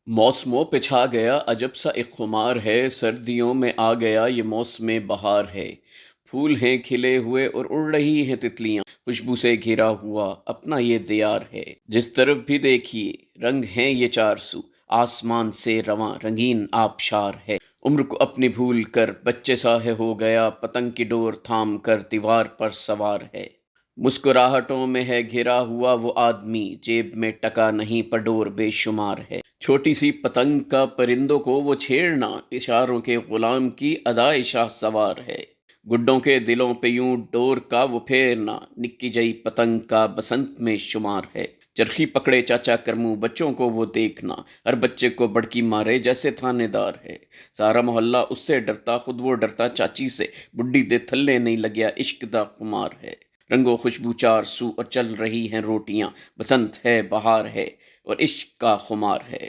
موسموں پہ چھا گیا عجب سا ایک خمار ہے، سردیوں میں آ گیا یہ موسم بہار ہے۔ پھول ہیں کھلے ہوئے اور اڑ رہی ہیں تتلیاں، خوشبو سے گھرا ہوا اپنا یہ دیار ہے۔ جس طرف بھی دیکھیے رنگ ہیں یہ چار سو، آسمان سے رواں رنگین آبشار ہے۔ عمر کو اپنی بھول کر بچے سا ہے ہو گیا، پتنگ کی ڈور تھام کر دیوار پر سوار ہے۔ مسکراہٹوں میں ہے گھرا ہوا وہ آدمی، جیب میں ٹکا نہیں پر ڈور بے شمار ہے۔ چھوٹی سی پتنگ کا پرندوں کو وہ چھیڑنا، اشاروں کے غلام کی ادائے شاہ سوار ہے۔ گڈوں کے دلوں پہ یوں ڈور کا وہ پھیرنا، نکی جئی پتنگ کا بسنت میں شمار ہے۔ چرخی پکڑے چاچا کر منہ بچوں کو وہ دیکھنا، ہر بچے کو بڑکی مارے جیسے تھانے دار ہے۔ سارا محلہ اس سے ڈرتا، خود وہ ڈرتا چاچی سے، بڈھی دے تھلے نہیں لگیا عشق دا خمار ہے۔ رنگو خوشبو چار سو اور چل رہی ہیں روٹیاں، بسنت ہے بہار ہے اور عشق کا خمار ہے۔